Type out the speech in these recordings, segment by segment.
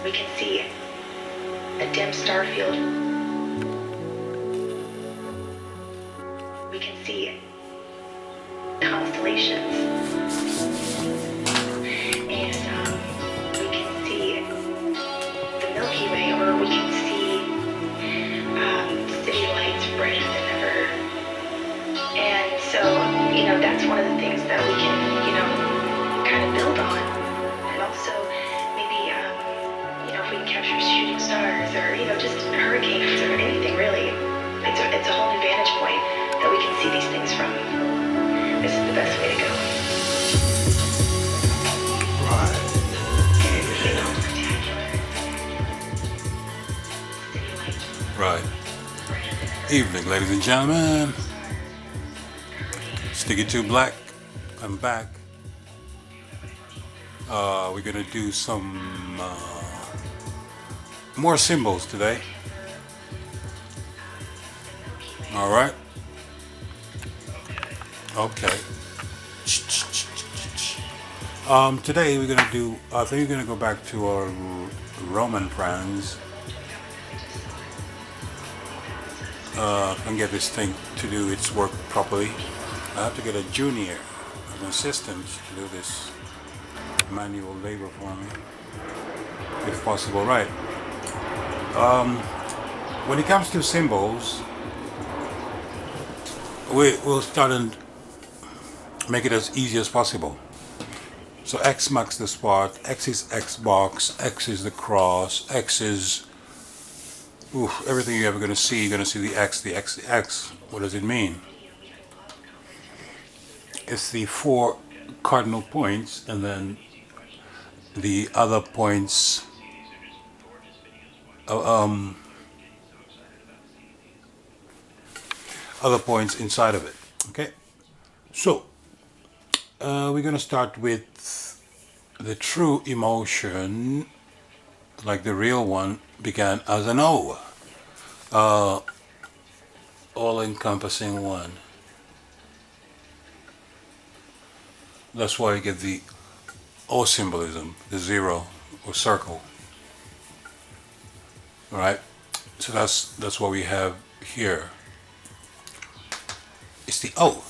we can see a dim star field. We can see constellations. And we can see the Milky Way, or we can see city lights brighter than ever. And so, that's one of the things that we can, kind of build on. And also, maybe, if we can capture shooting stars or, just hurricanes or anything really, it's a whole new vantage point that we can see these things from. This is the best way to go. Right. Right. Evening, ladies and gentlemen. Sticky Tooblack, I'm back. We're gonna do some more symbols today. All right. Okay. Today we're gonna do. I think we're gonna go back to our Roman friends. And get this thing to do its work properly. I have to get a junior, an assistant, to do this manual labor for me, if possible. Right. When it comes to symbols, we'll start and make it as easy as possible. So X marks the spot, X is Xbox, X is the cross, X is everything you're ever going to see. You're going to see the X, the X, the X. What does it mean? It's the 4 cardinal points, and then the other points inside of it. Okay, so we're going to start with the true emotion, like the real one, began as an O, all-encompassing one. That's why you get the O symbolism, the 0 or circle. All right, so that's what we have here. It's the O.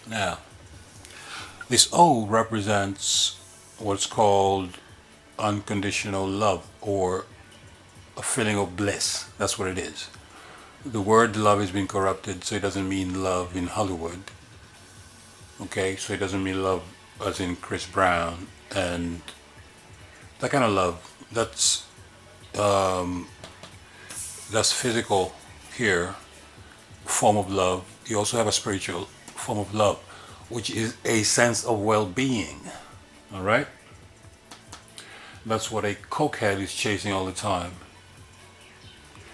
Now, this O represents what's called unconditional love, or a feeling of bliss. That's what it is. The word love has been corrupted, so it doesn't mean love in Hollywood. Okay, so it doesn't mean love as in Chris Brown and that kind of love. That's physical here, form of love. You also have a spiritual form of love, which is a sense of well-being. All right. That's what a cokehead is chasing all the time.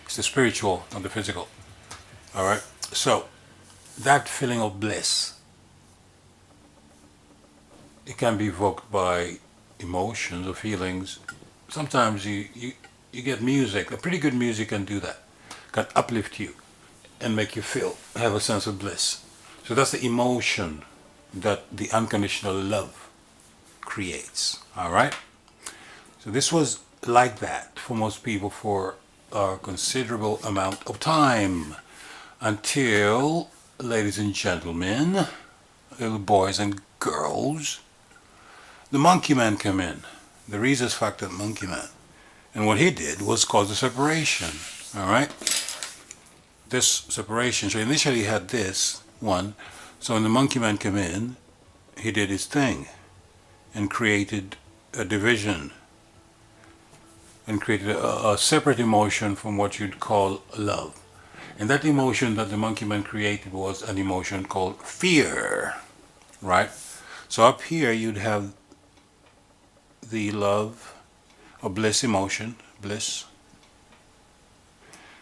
It's the spiritual, not the physical. All right. So that feeling of bliss, it can be evoked by emotions or feelings. Sometimes you get music. A pretty good music can do that. Can uplift you and make you have a sense of bliss. So that's the emotion that the unconditional love creates. All right. So this was like that for most people for a considerable amount of time, until, ladies and gentlemen, little boys and girls, the monkey man came in, the rhesus factor monkey man. And what he did was cause a separation. All right. This separation. So initially he had this one. So when the monkey man came in, he did his thing and created a division and created a separate emotion from what you'd call love. And that emotion that the monkey man created was an emotion called fear, right? So up here you'd have the love or bliss emotion, bliss.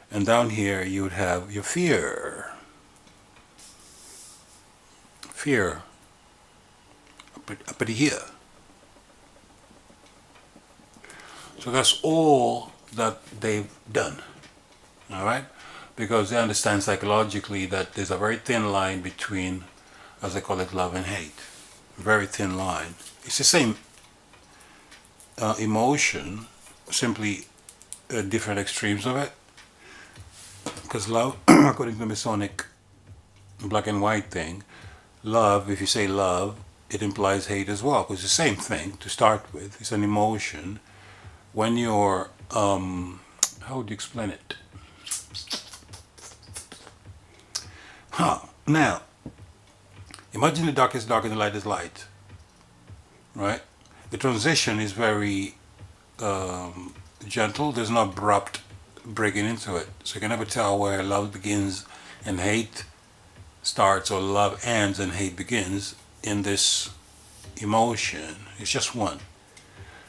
And down here you would have your fear. Fear. Up here. So that's all that they've done. All right? Because they understand psychologically that there's a very thin line between, as they call it, love and hate. Very thin line. It's the same emotion, simply different extremes of it. Because love, according to the Masonic black and white thing, love, if you say love, it implies hate as well. Because it's the same thing to start with. It's an emotion. When you're, how would you explain it? Now, imagine the dark is dark and the light is light, right? The transition is very gentle. There's no abrupt breaking into it. So you can never tell where love begins and hate starts, or love ends and hate begins in this emotion. It's just one.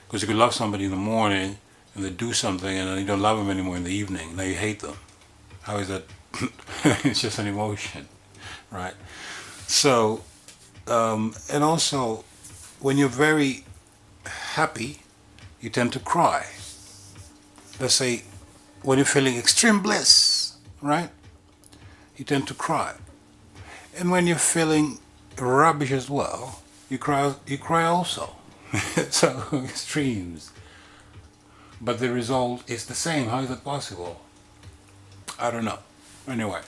Because you could love somebody in the morning and they do something and then you don't love them anymore in the evening. Now you hate them. How is that? It's just an emotion, right? So, and also, when you're very happy, you tend to cry. Let's say, when you're feeling extreme bliss, right? You tend to cry. And when you're feeling rubbish as well, you cry also. So, extremes. But the result is the same. How is that possible? I don't know. Anyway,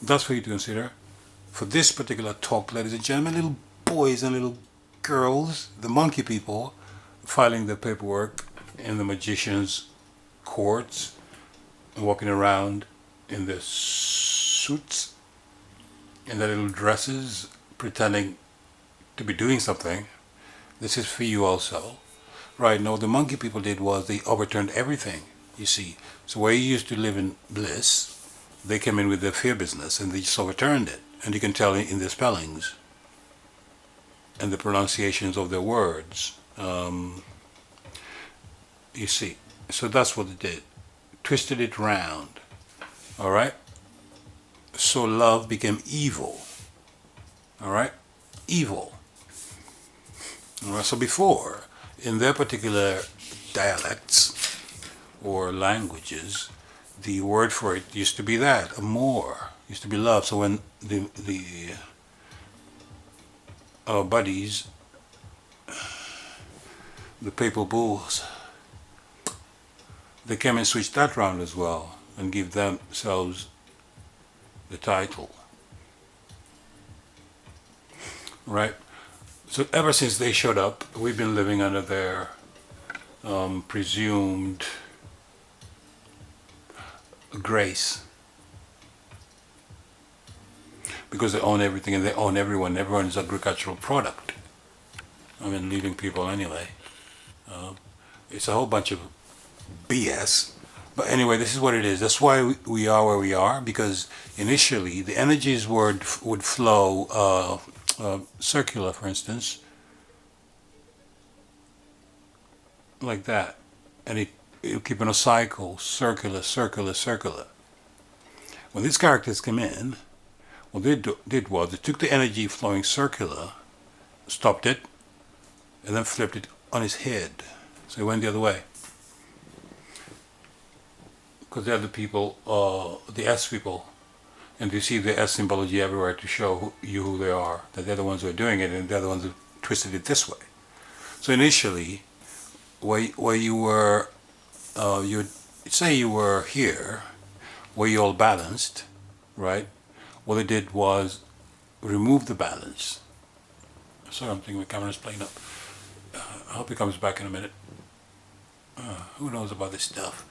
that's for you to consider. For this particular talk, ladies and gentlemen, little boys and little girls, the monkey people, filing their paperwork in the magician's courts, and walking around in their suits, in their little dresses, pretending to be doing something. This is for you also. Right, no, the monkey people did was they overturned everything, you see. So where you used to live in bliss, they came in with their fear business and they just overturned it. And you can tell in their spellings and the pronunciations of their words. You see, so that's what it did. Twisted it round, all right? So love became evil, all right? Evil. All right, so before, in their particular dialects or languages, the word for it used to be that, amor, used to be love. So when the buddies, the papal bulls, they came and switched that round as well and give themselves the title, right? So ever since they showed up, we've been living under their presumed grace, because they own everything and they own everyone. Everyone is an agricultural product. I mean, leaving people anyway. It's a whole bunch of BS. But anyway, this is what it is. That's why we are where we are, because initially the energies would flow circular, for instance, like that. And it would keep in a cycle, circular, circular, circular. When these characters came in, what they did was they took the energy flowing circular, stopped it, and then flipped it on his head. So it went the other way. Because they're the people, the S people, and you see the S symbology everywhere to show who they are, that they're the ones who are doing it, and they're the ones who twisted it this way. So initially, where you were, you'd say you were here, where you all balanced, right? What they did was remove the balance. Sorry, I'm thinking my camera's playing up. I hope it comes back in a minute. Who knows about this stuff?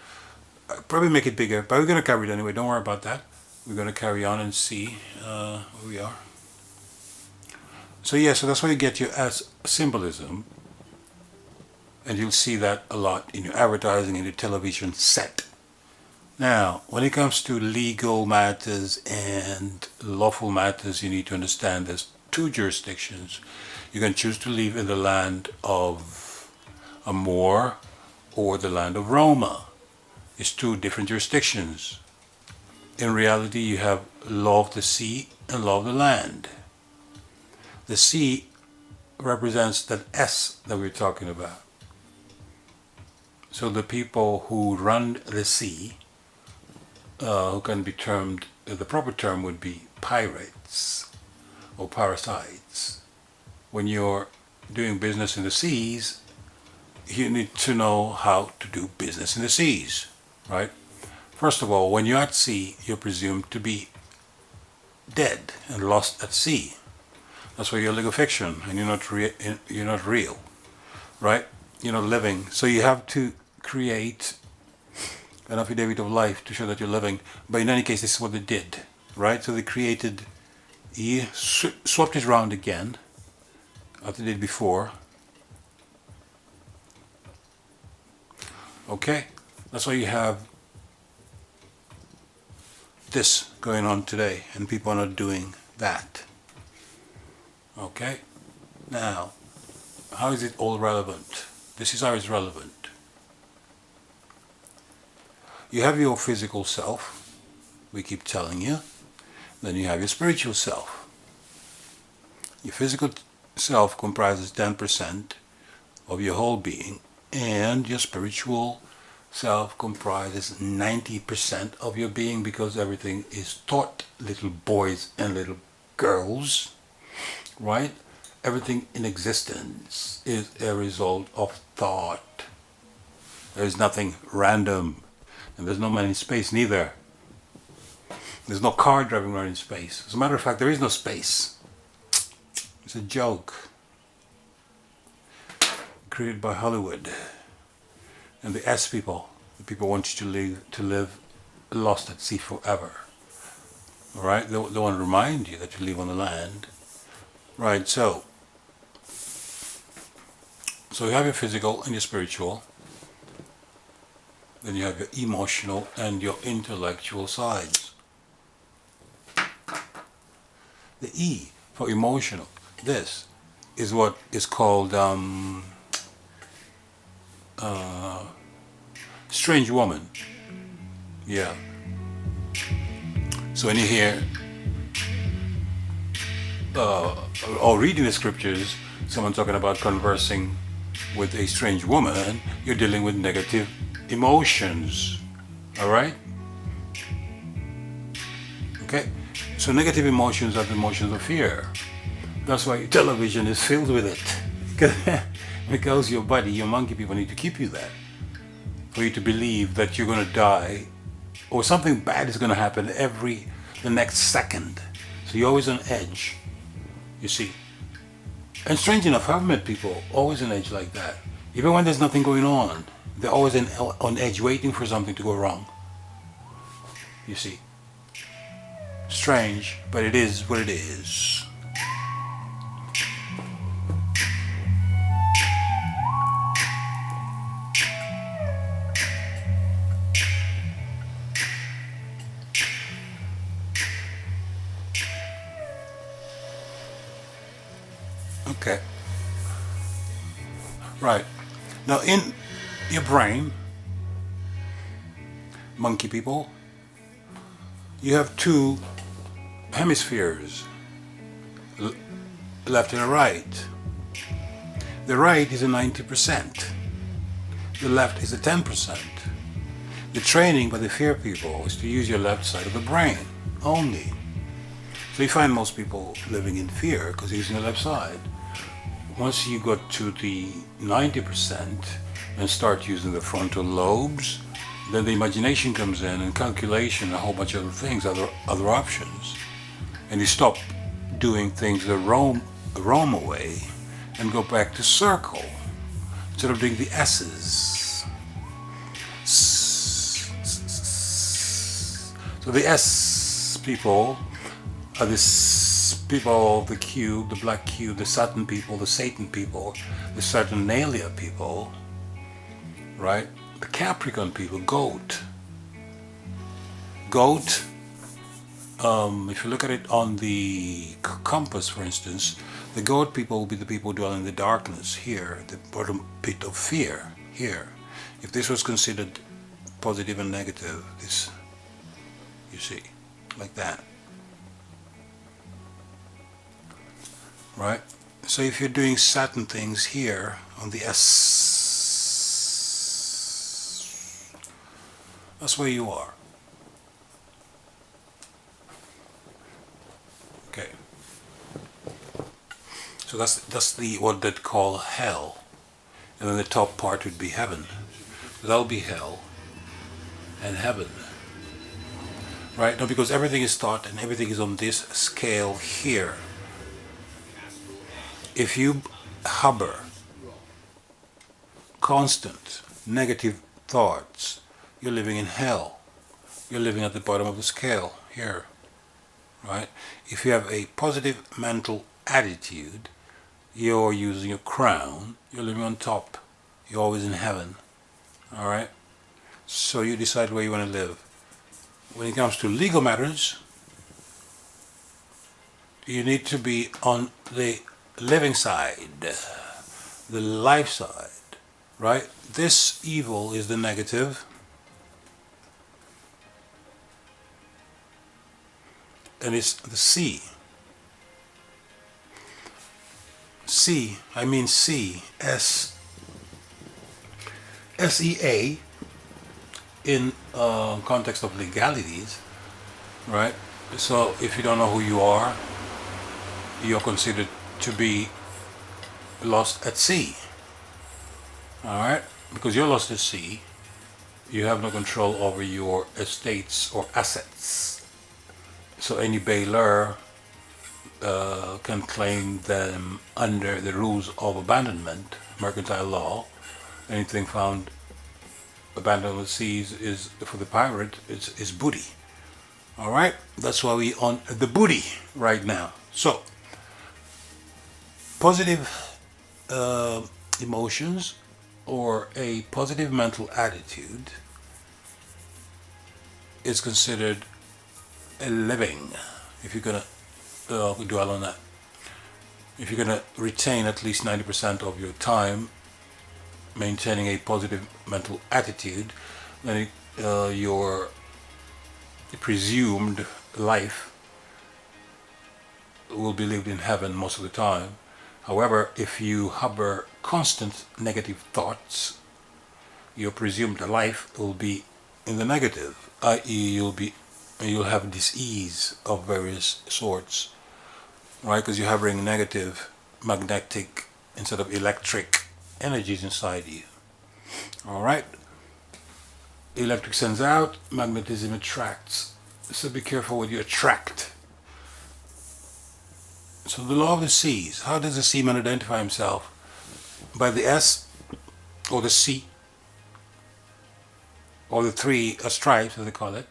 Probably make it bigger, but we're going to carry it anyway. Don't worry about that. We're going to carry on and see where we are. So yeah, so that's why you get your as symbolism, and you'll see that a lot in your advertising and your television set. Now, when it comes to legal matters and lawful matters, you need to understand there's two jurisdictions. You can choose to live in the land of Amor or the land of Roma. It's two different jurisdictions. In reality, you have law of the sea and law of the land. The sea represents that S that we're talking about. So the people who run the sea, who can be termed, the proper term would be pirates or parasites. When you're doing business in the seas, you need to know how to do business in the seas, right? First of all, when you're at sea, you're presumed to be dead and lost at sea. That's why you're a legal fiction and you're not real, right? You're not living. So you have to create an affidavit of life to show that you're living. But in any case, this is what they did, right? So they created, he swapped it around again, as they did before. Okay, that's why you have this going on today, and people are not doing that. Okay, now, how is it all relevant? This is how it's relevant. You have your physical self, we keep telling you. Then you have your spiritual self. Your physical self comprises 10% of your whole being, and your spiritual self comprises 90% of your being, because everything is taught, little boys and little girls, right? Everything in existence is a result of thought. There is nothing random, and there's no man in space neither. There's no car driving around in space. As a matter of fact, there is no space. It's a joke created by Hollywood and the S people. The people want you to live lost at sea forever. All right? They want to remind you that you live on the land. Right, so you have your physical and your spiritual. Then you have your emotional and your intellectual sides. The E for emotional. This is what is called strange woman. Yeah. So when you hear or reading the scriptures, someone talking about conversing with a strange woman, you're dealing with negative emotions. All right? Okay? So negative emotions are the emotions of fear. That's why television is filled with it. Because your body, your monkey people need to keep you there. For you to believe that you're going to die or something bad is going to happen the next second. So you're always on edge, you see. And strange enough, I've met people always on edge like that. Even when there's nothing going on, they're always on edge waiting for something to go wrong. You see. Strange, but it is what it is. Okay. Right. Now in your brain, monkey people, you have two hemispheres, left and right. The right is a 90%. The left is a 10%. The training by the fear people is to use your left side of the brain only. So you find most people living in fear because they're using the left side. Once you go to the 90% and start using the frontal lobes, then the imagination comes in and calculation, a whole bunch of other things, other options. And you stop doing things that roam away and go back to circle instead of doing the S's. So the S people are the people of the cube, the black cube, the Saturn people, the Satan people, the Saturnalia people, right? The Capricorn people, goat. Goat, if you look at it on the compass, for instance, the goat people will be the people dwelling in the darkness here, the bottom pit of fear here. If this was considered positive and negative, this, you see, like that. Right? So if you're doing certain things here on the S, that's where you are. Okay. So that's the what they'd call hell. and then the top part would be heaven. That'll be hell and heaven. Right? No, because everything is thought and everything is on this scale here. If you harbor constant negative thoughts, you're living in hell. You're living at the bottom of the scale here. Right? If you have a positive mental attitude, you're using a crown, you're living on top. You're always in heaven. Alright? So you decide where you want to live. When it comes to legal matters, you need to be on the living side, the life side, right? This evil is the negative, and it's the C. C, I mean C, S-E-A, in context of legalities, right? So if you don't know who you are, you're considered to be lost at sea. Alright? Because you're lost at sea, you have no control over your estates or assets. So any bailor can claim them under the rules of abandonment, mercantile law. Anything found abandoned on the seas is, for the pirate, is booty. Alright? That's why we on the booty right now. So, positive emotions or a positive mental attitude is considered a living, if you're gonna dwell on that. If you're gonna retain at least 90% of your time maintaining a positive mental attitude, then your presumed life will be lived in heaven most of the time. However, if you harbor constant negative thoughts, your presumed life will be in the negative, i.e. you'll have disease of various sorts, right? Because you're harboring negative magnetic instead of electric energies inside you. Alright? Electric sends out, magnetism attracts. So be careful what you attract. So the law of the seas. How does the seaman identify himself? By the S, or the C, or the three stripes as they call it,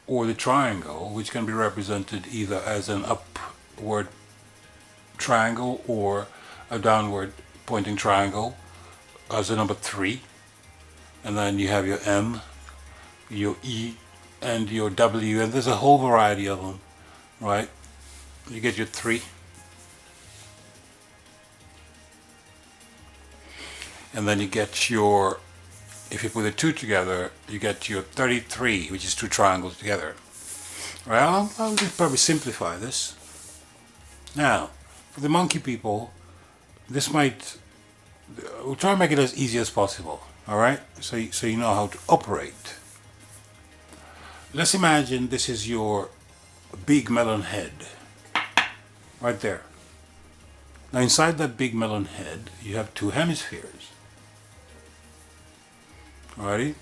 or the triangle, which can be represented either as an upward triangle or a downward pointing triangle as a number 3, and then you have your M, your E, and your W, and there's a whole variety of them, right? You get your 3, and then you get your, if you put the 2 together, you get your 33, which is 2 triangles together. Well, I'll just probably simplify this. Now, for the monkey people, this might, we'll try and make it as easy as possible, alright? So you know how to operate. Let's imagine this is your big melon head, right there. Now inside that big melon head, you have 2 hemispheres. Alrighty?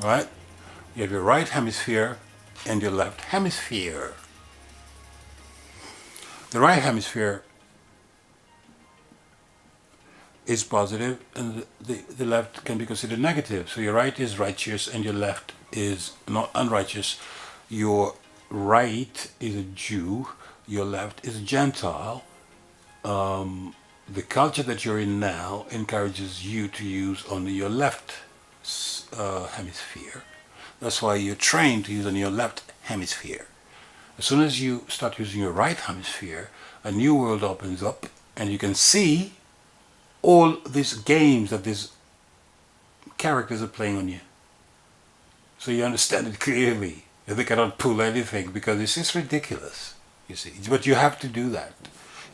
Right? You have your right hemisphere and your left hemisphere. The right hemisphere is positive and the left can be considered negative. So your right is righteous and your left is not unrighteous. Your right is a Jew, your left is a Gentile. The culture that you're in now encourages you to use only your left hemisphere. That's why you're trained to use only your left hemisphere. As soon as you start using your right hemisphere, a new world opens up and you can see all these games that these characters are playing on you. So you understand it clearly. They cannot pull anything because it's just ridiculous, you see. But you have to do that.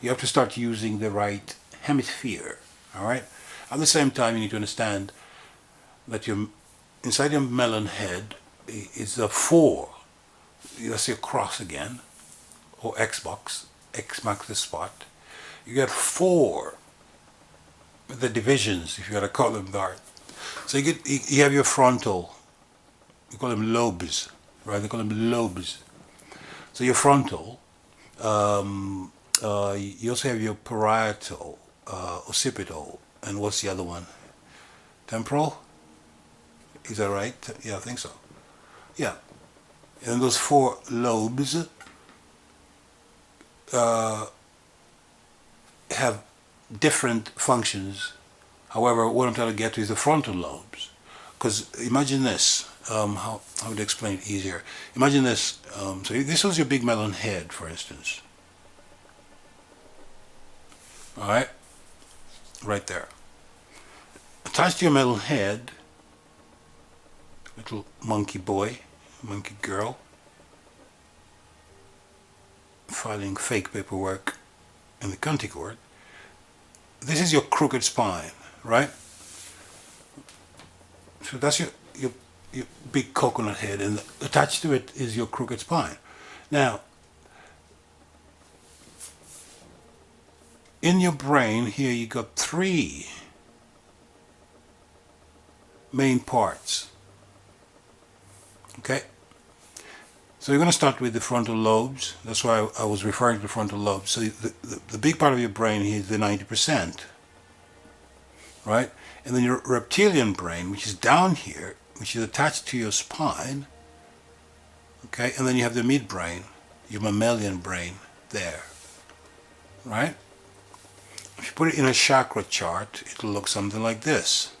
You have to start using the right hemisphere, alright? At the same time, you need to understand that inside your melon head is a 4. That's your cross again, or Xbox. X marks the spot. You get 4, the divisions, if you want to call them that. So you have your frontal, you call them lobes, right? They call them lobes. So your frontal, you also have your parietal, occipital, and what's the other one? Temporal? Is that right? Yeah, I think so. Yeah. And those 4 lobes have different functions. However, what I'm trying to get to is the frontal lobes. Because imagine this, how would I explain it easier? Imagine this, so this was your big melon head, for instance. Alright? Right there. Attached to your melon head, little monkey boy, monkey girl, filing fake paperwork in the county court. This is your crooked spine, right? So that's your big coconut head, and attached to it is your crooked spine. Now, in your brain here, you got 3 main parts. Okay? So you're going to start with the frontal lobes. That's why I was referring to the frontal lobes. So the big part of your brain here is the 90%. Right? And then your reptilian brain, which is down here, which is attached to your spine. Okay? And then you have the midbrain, your mammalian brain there. Right? If you put it in a chakra chart, it'll look something like this.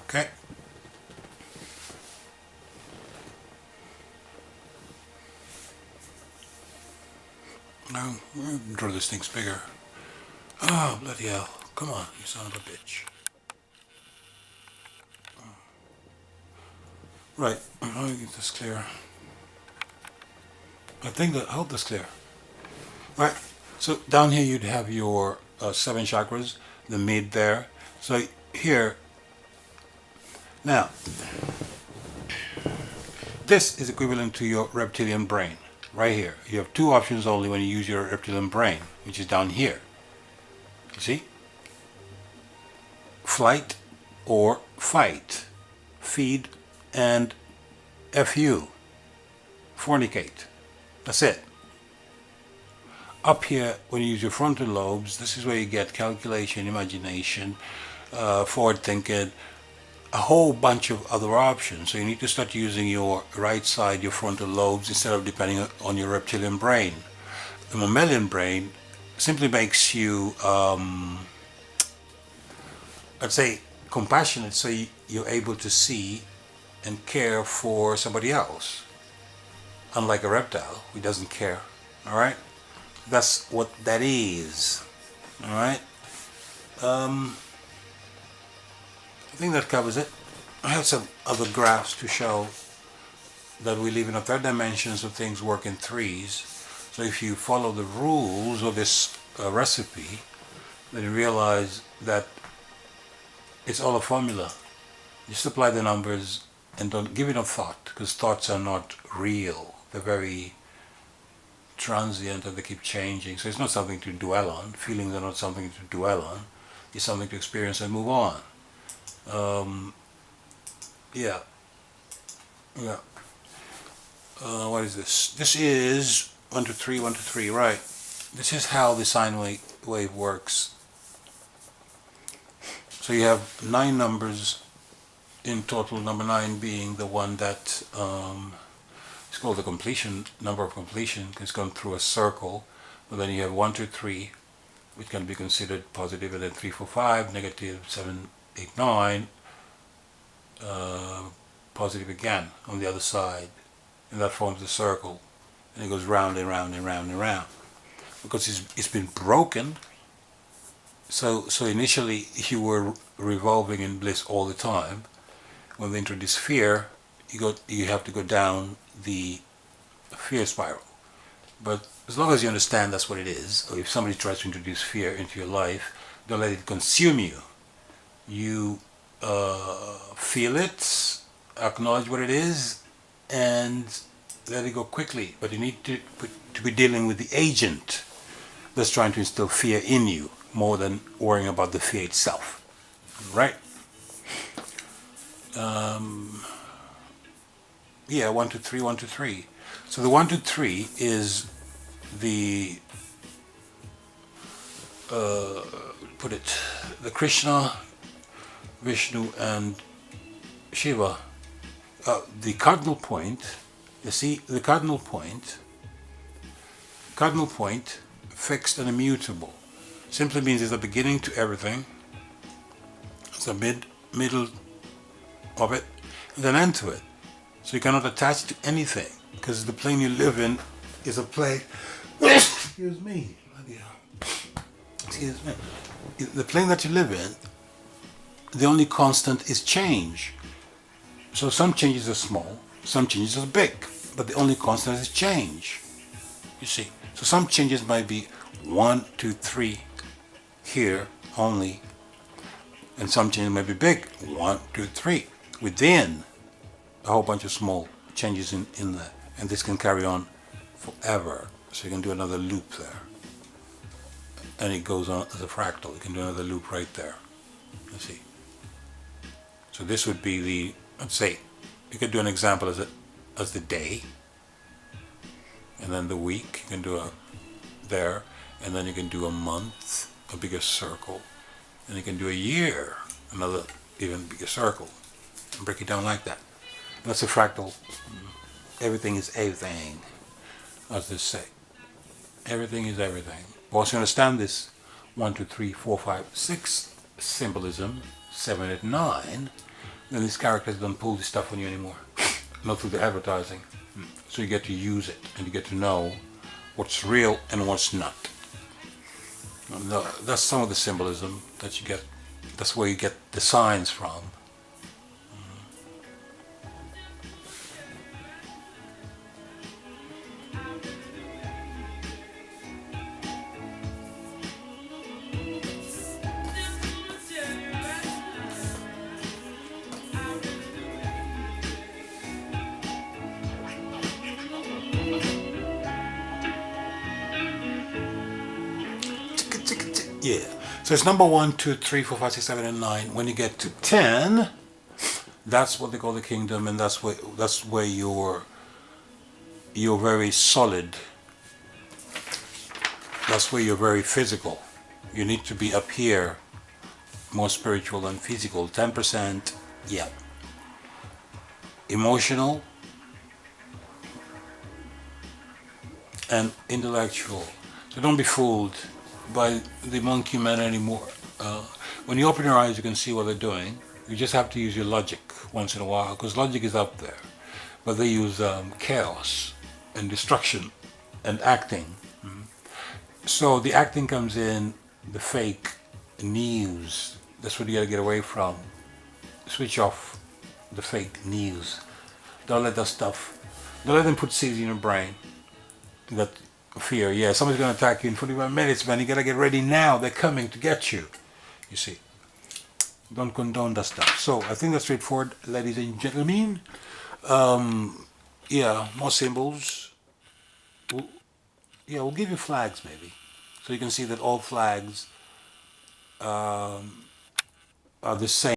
Okay. Now, draw this thing's bigger. Oh, bloody hell. Come on, you son of a bitch. Right, let me get this clear. I hope that's clear. Right, so down here you'd have your 7 chakras, the mid there. So here, now, this is equivalent to your reptilian brain, right here. You have 2 options only when you use your reptilian brain, which is down here. You see? Flight or fight, feed and FU, fornicate. That's it. Up here, when you use your frontal lobes, this is where you get calculation, imagination, forward thinking, a whole bunch of other options. So you need to start using your right side, your frontal lobes, instead of depending on your reptilian brain. The mammalian brain simply makes you, I'd say, compassionate, so you're able to see and care for somebody else. Unlike a reptile, who doesn't care. Alright? That's what that is. Alright? I think that covers it. I have some other graphs to show that we live in a third dimension, so things work in 3s. So if you follow the rules of this recipe, then you realize that it's all a formula. Just apply the numbers and don't give it a thought, because thoughts are not real. They're very transient and they keep changing. So it's not something to dwell on. Feelings are not something to dwell on. It's something to experience and move on. Yeah. What is this? This is 1 to 3, 1 to 3, right. This is how the sine wave works. So you have 9 numbers in total, number 9 being the one that it's called the completion, number of completion, it's gone through a circle. But then you have 1, 2, 3, which can be considered positive, and then 3, 4, 5, negative, 7, 8, 9, positive again on the other side, and that forms the circle, and it goes round and round and round and round, because it's been broken. So initially you were revolving in bliss all the time. When they introduce fear, you have to go down the fear spiral. But as long as you understand that's what it is, or if somebody tries to introduce fear into your life, don't let it consume you. You feel it, acknowledge what it is, and let it go quickly. But you need to be dealing with the agent that's trying to instill fear in you more than worrying about the fear itself. Right? Yeah, 1, 2, 3, 1, 2, 3. So the 1, 2, 3 is the put it the Krishna, Vishnu, and Shiva. The cardinal point. You see, the cardinal point, fixed and immutable, simply means there's a beginning to everything. There's a middle of it, and an end to it. So you cannot attach to anything, because the plane you live in is a plane. Excuse me. Excuse me. The plane that you live in, the only constant is change. So some changes are small, some changes are big, but the only constant is change. You see. So some changes might be 1, 2, 3 here only, and some changes might be big, 1, 2, 3 within a whole bunch of small changes in there, and this can carry on forever. So you can do another loop there, and it goes on as a fractal. You can do another loop right there. You see. So this would be the, let's say, you could do an example as the day, and then the week. You can do a there, and then you can do a month, a bigger circle, and you can do a year, another even bigger circle, and break it down like that. And that's a fractal. Everything is everything, as they say. Everything is everything. Once you understand this 1, 2, 3, 4, 5, 6 symbolism, 7, 8, 9, then these characters don't pull this stuff on you anymore. Not through the advertising. So you get to use it, and you get to know what's real and what's not. That's some of the symbolism that you get. That's where you get the signs from. Yeah. So it's number 1, 2, 3, 4, 5, 6, 7, and 9. When you get to 10, that's what they call the kingdom, and that's where you're very solid. That's where you're very physical. You need to be up here, more spiritual than physical. 10%, yeah. Emotional and intellectual. So don't be fooled by the monkey man anymore. When you open your eyes, you can see what they're doing. You just have to use your logic once in a while, because logic is up there. But they use chaos and destruction and acting. So the acting comes in, the fake news. That's what you got to get away from. Switch off the fake news. Don't let that stuff, don't let them put seeds in your brain. That fear, yeah, somebody's going to attack you in 45 minutes, man. You got to get ready now. They're coming to get you. You see. Don't condone that stuff. So I think that's straightforward, ladies and gentlemen. Yeah, more symbols. We'll give you flags maybe, so you can see that all flags are the same.